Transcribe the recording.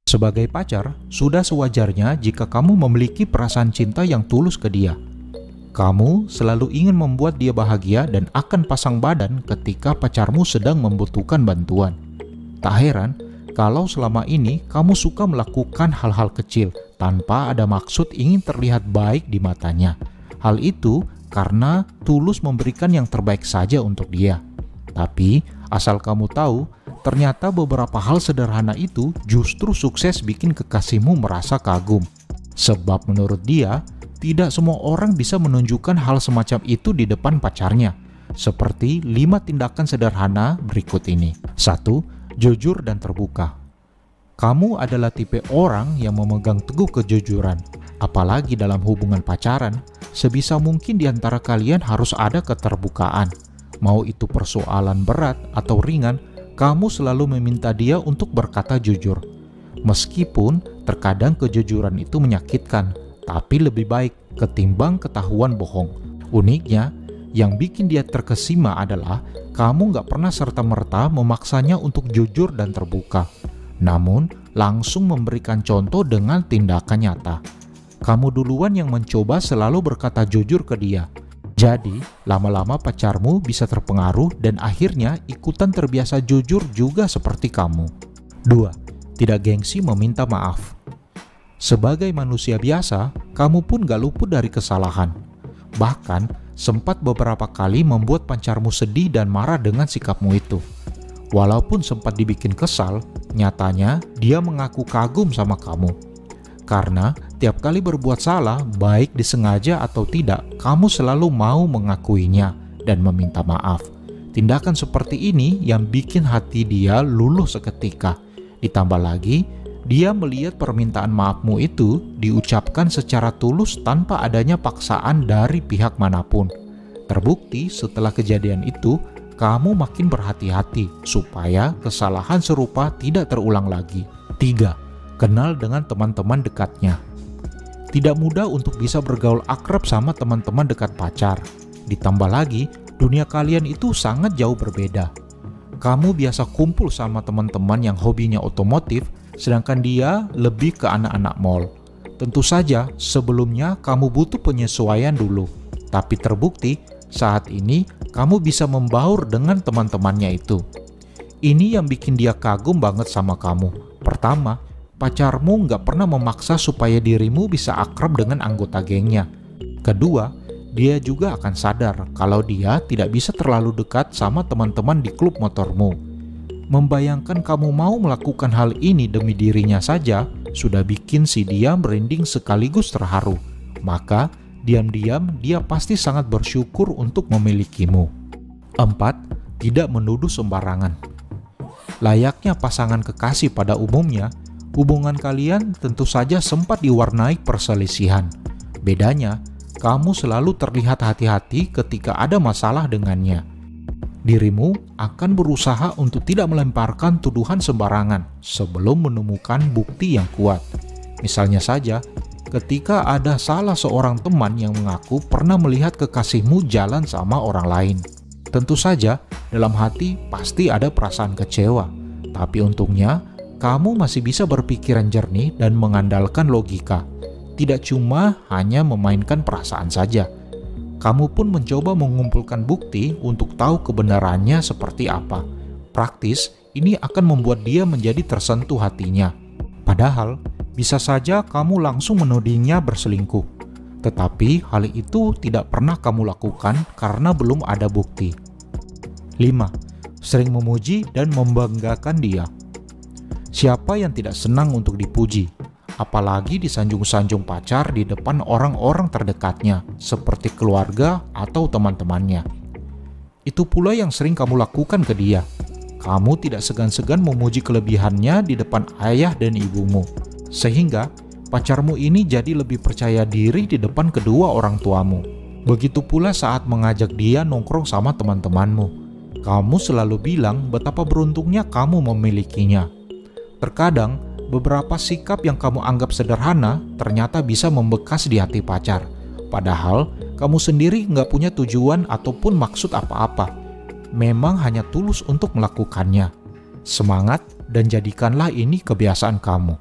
Sebagai pacar, sudah sewajarnya jika kamu memiliki perasaan cinta yang tulus ke dia. Kamu selalu ingin membuat dia bahagia dan akan pasang badan ketika pacarmu sedang membutuhkan bantuan. Tak heran kalau selama ini kamu suka melakukan hal-hal kecil tanpa ada maksud ingin terlihat baik di matanya. Hal itu karena tulus memberikan yang terbaik saja untuk dia. Tapi asal kamu tahu, ternyata beberapa hal sederhana itu justru sukses bikin kekasihmu merasa kagum. Sebab menurut dia, tidak semua orang bisa menunjukkan hal semacam itu di depan pacarnya. Seperti 5 tindakan sederhana berikut ini. 1. Jujur dan terbuka. Kamu adalah tipe orang yang memegang teguh kejujuran. Apalagi dalam hubungan pacaran, sebisa mungkin di antara kalian harus ada keterbukaan. Mau itu persoalan berat atau ringan, kamu selalu meminta dia untuk berkata jujur. Meskipun terkadang kejujuran itu menyakitkan, tapi lebih baik ketimbang ketahuan bohong. Uniknya, yang bikin dia terkesima adalah kamu gak pernah serta-merta memaksanya untuk jujur dan terbuka. Namun, langsung memberikan contoh dengan tindakan nyata. Kamu duluan yang mencoba selalu berkata jujur ke dia. Jadi, lama-lama pacarmu bisa terpengaruh dan akhirnya ikutan terbiasa jujur juga seperti kamu. 2. Tidak gengsi meminta maaf. Sebagai manusia biasa, kamu pun gak luput dari kesalahan. Bahkan, sempat beberapa kali membuat pacarmu sedih dan marah dengan sikapmu itu. Walaupun sempat dibikin kesal, nyatanya dia mengaku kagum sama kamu. Karena tiap kali berbuat salah, baik disengaja atau tidak, kamu selalu mau mengakuinya dan meminta maaf. Tindakan seperti ini yang bikin hati dia luluh seketika. Ditambah lagi, dia melihat permintaan maafmu itu diucapkan secara tulus tanpa adanya paksaan dari pihak manapun. Terbukti setelah kejadian itu, kamu makin berhati-hati supaya kesalahan serupa tidak terulang lagi. 3. Kenal dengan teman-teman dekatnya. Tidak mudah untuk bisa bergaul akrab sama teman-teman dekat pacar. Ditambah lagi, dunia kalian itu sangat jauh berbeda. Kamu biasa kumpul sama teman-teman yang hobinya otomotif, sedangkan dia lebih ke anak-anak mall. Tentu saja, sebelumnya kamu butuh penyesuaian dulu. Tapi terbukti, saat ini kamu bisa membaur dengan teman-temannya itu. Ini yang bikin dia kagum banget sama kamu. Pertama, pacarmu nggak pernah memaksa supaya dirimu bisa akrab dengan anggota gengnya. Kedua, dia juga akan sadar kalau dia tidak bisa terlalu dekat sama teman-teman di klub motormu. Membayangkan kamu mau melakukan hal ini demi dirinya saja sudah bikin si dia merinding sekaligus terharu. Maka, diam-diam dia pasti sangat bersyukur untuk memilikimu. 4. Tidak menuduh sembarangan. Layaknya pasangan kekasih pada umumnya, hubungan kalian tentu saja sempat diwarnai perselisihan. Bedanya, kamu selalu terlihat hati-hati ketika ada masalah dengannya. Dirimu akan berusaha untuk tidak melemparkan tuduhan sembarangan sebelum menemukan bukti yang kuat. Misalnya saja, ketika ada salah seorang teman yang mengaku pernah melihat kekasihmu jalan sama orang lain. Tentu saja, dalam hati pasti ada perasaan kecewa. Tapi untungnya, kamu masih bisa berpikiran jernih dan mengandalkan logika. Tidak cuma hanya memainkan perasaan saja. Kamu pun mencoba mengumpulkan bukti untuk tahu kebenarannya seperti apa. Praktis, ini akan membuat dia menjadi tersentuh hatinya. Padahal, bisa saja kamu langsung menudingnya berselingkuh. Tetapi hal itu tidak pernah kamu lakukan karena belum ada bukti. 5. Sering memuji dan membanggakan dia. Siapa yang tidak senang untuk dipuji? Apalagi disanjung-sanjung pacar di depan orang-orang terdekatnya, seperti keluarga atau teman-temannya. Itu pula yang sering kamu lakukan ke dia. Kamu tidak segan-segan memuji kelebihannya di depan ayah dan ibumu, sehingga pacarmu ini jadi lebih percaya diri di depan kedua orang tuamu. Begitu pula saat mengajak dia nongkrong sama teman-temanmu. Kamu selalu bilang betapa beruntungnya kamu memilikinya. Terkadang, beberapa sikap yang kamu anggap sederhana ternyata bisa membekas di hati pacar. Padahal, kamu sendiri nggak punya tujuan ataupun maksud apa-apa. Memang hanya tulus untuk melakukannya. Semangat dan jadikanlah ini kebiasaan kamu.